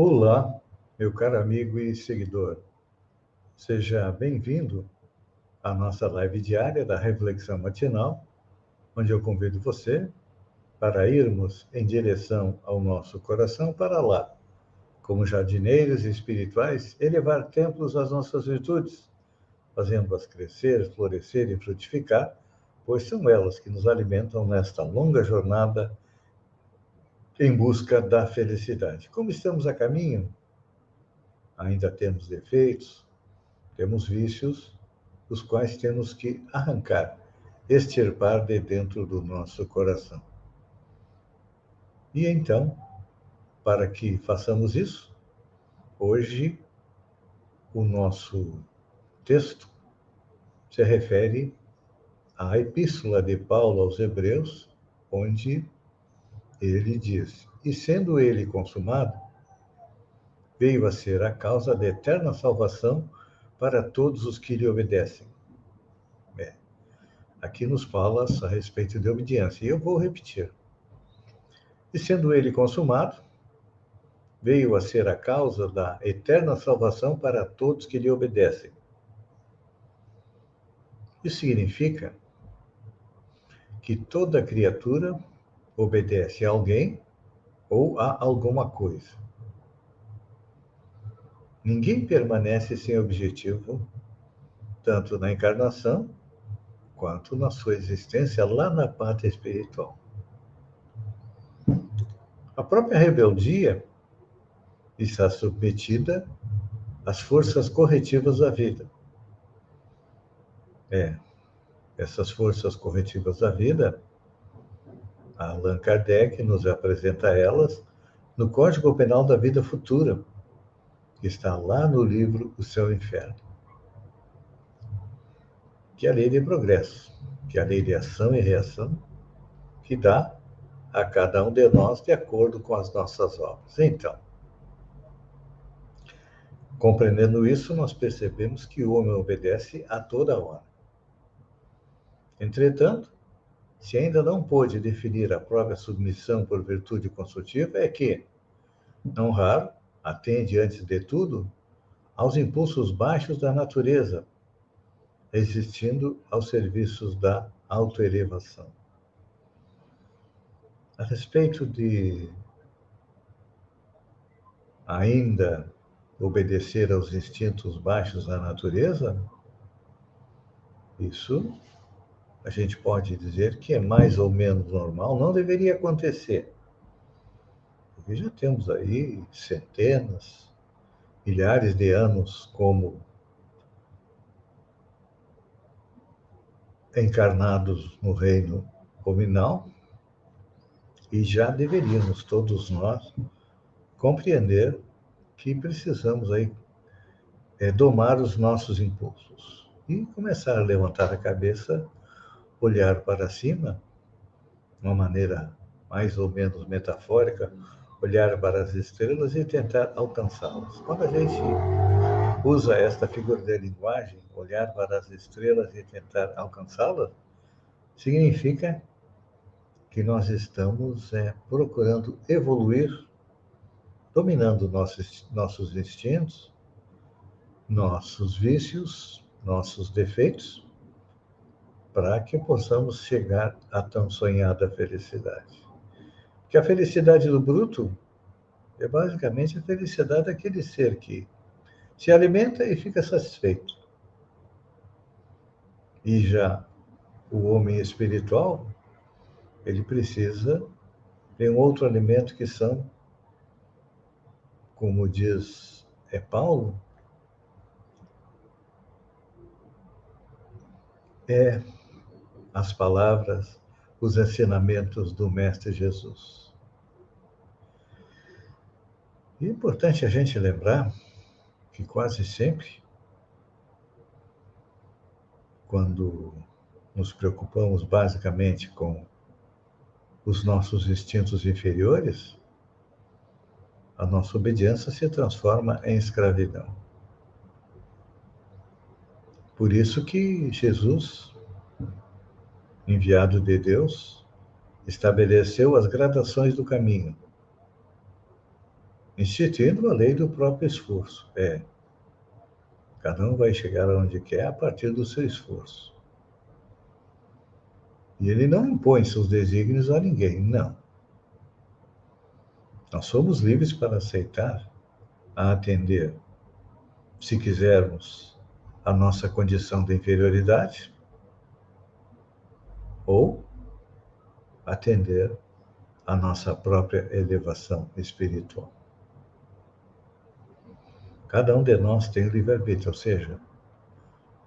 Olá, meu caro amigo e seguidor. Seja bem-vindo à nossa live diária da Reflexão Matinal, onde eu convido você para irmos em direção ao nosso coração para lá, como jardineiros espirituais, elevar templos às nossas virtudes, fazendo-as crescer, florescer e frutificar, pois são elas que nos alimentam nesta longa jornada em busca da felicidade. Como estamos a caminho, ainda temos defeitos, temos vícios, os quais temos que arrancar, extirpar de dentro do nosso coração. E então, para que façamos isso, hoje o nosso texto se refere à Epístola de Paulo aos Hebreus, onde ele diz: E sendo ele consumado, veio a ser a causa da eterna salvação para todos os que lhe obedecem. Aqui nos fala a respeito de obediência. E eu vou repetir. E sendo ele consumado, veio a ser a causa da eterna salvação para todos que lhe obedecem. Isso significa que toda criatura obedece a alguém ou a alguma coisa. Ninguém permanece sem objetivo, tanto na encarnação quanto na sua existência lá na pátria espiritual. A própria rebeldia está submetida às forças corretivas da vida. Essas forças corretivas da vida, Allan Kardec nos apresenta elas no Código Penal da Vida Futura, que está lá no livro O Céu e o Inferno. Que é a lei de progresso, que é a lei de ação e reação, que dá a cada um de nós de acordo com as nossas obras. Então, compreendendo isso, nós percebemos que o homem obedece a toda hora. Entretanto, se ainda não pôde definir a própria submissão por virtude consultiva, é que, não raro, atende, antes de tudo, aos impulsos baixos da natureza, resistindo aos serviços da autoelevação. A respeito de ainda obedecer aos instintos baixos da natureza, isso a gente pode dizer que é mais ou menos normal, não deveria acontecer. Porque já temos aí centenas, milhares de anos como encarnados no reino nominal, e já deveríamos todos nós compreender que precisamos aí domar os nossos impulsos e começar a levantar a cabeça, olhar para cima, de uma maneira mais ou menos metafórica, olhar para as estrelas e tentar alcançá-las. Quando a gente usa esta figura de linguagem, olhar para as estrelas e tentar alcançá-las, significa que nós estamos procurando evoluir, dominando nossos instintos, nossos vícios, nossos defeitos, para que possamos chegar à tão sonhada felicidade. Porque a felicidade do bruto é basicamente a felicidade daquele ser que se alimenta e fica satisfeito. E já o homem espiritual, ele precisa de um outro alimento que são, como diz Paulo, as palavras, os ensinamentos do Mestre Jesus. E é importante a gente lembrar que quase sempre, quando nos preocupamos basicamente com os nossos instintos inferiores, a nossa obediência se transforma em escravidão. Por isso que Jesus, enviado de Deus, estabeleceu as gradações do caminho. instituindo a lei do próprio esforço. Cada um vai chegar aonde quer a partir do seu esforço. E ele não impõe seus desígnios a ninguém, não. Nós somos livres para aceitar, a atender, se quisermos, a nossa condição de inferioridade, ou atender a nossa própria elevação espiritual. Cada um de nós tem livre-arbítrio, ou seja,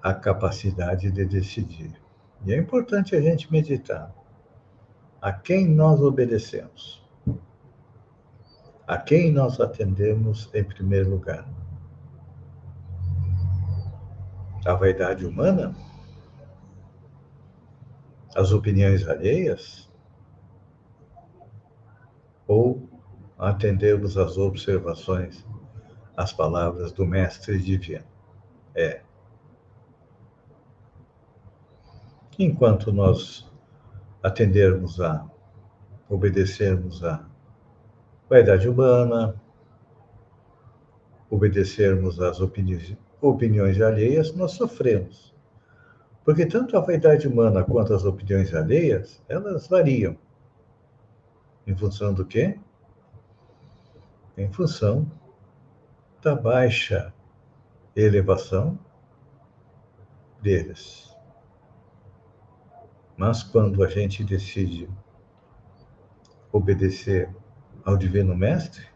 a capacidade de decidir. E é importante a gente meditar. A quem nós obedecemos? A quem nós atendemos em primeiro lugar? A vaidade humana? As opiniões alheias? Ou atendemos às observações, às palavras do Mestre Divino? Enquanto nós atendermos obedecermos à vaidade humana, obedecermos às opiniões alheias, nós sofremos. Porque tanto a vaidade humana quanto as opiniões alheias, elas variam. Em função do quê? Em função da baixa elevação deles. Mas quando a gente decide obedecer ao Divino Mestre,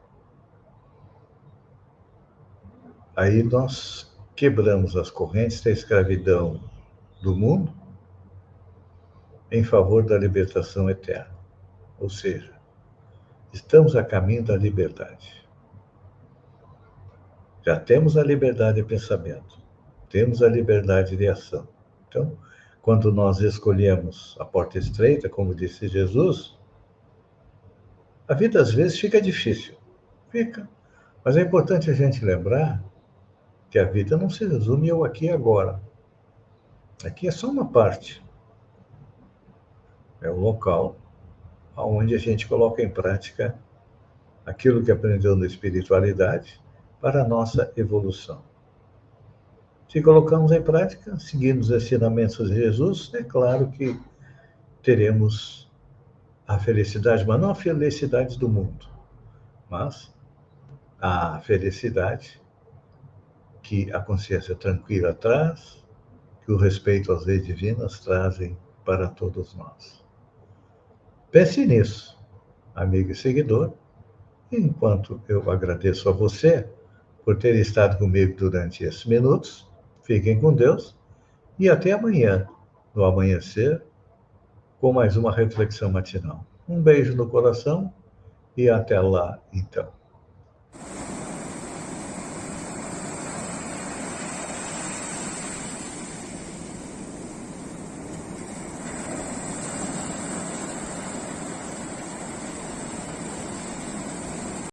aí nós quebramos as correntes da escravidão do mundo em favor da libertação eterna. Ou seja, estamos a caminho da liberdade. Já temos a liberdade de pensamento, temos a liberdade de ação. Então, quando nós escolhemos a porta estreita, como disse Jesus, a vida às vezes fica difícil. Fica. Mas é importante a gente lembrar que a vida não se resume ao aqui e agora. Aqui é só uma parte. É o local onde a gente coloca em prática aquilo que aprendeu na espiritualidade para a nossa evolução. Se colocamos em prática, seguindo os ensinamentos de Jesus, é claro que teremos a felicidade, mas não a felicidade do mundo, mas a felicidade que a consciência tranquila traz, que o respeito às leis divinas trazem para todos nós. Pense nisso, amigo e seguidor, enquanto eu agradeço a você por ter estado comigo durante esses minutos. Fiquem com Deus e até amanhã, no amanhecer, com mais uma reflexão matinal. Um beijo no coração e até lá, então.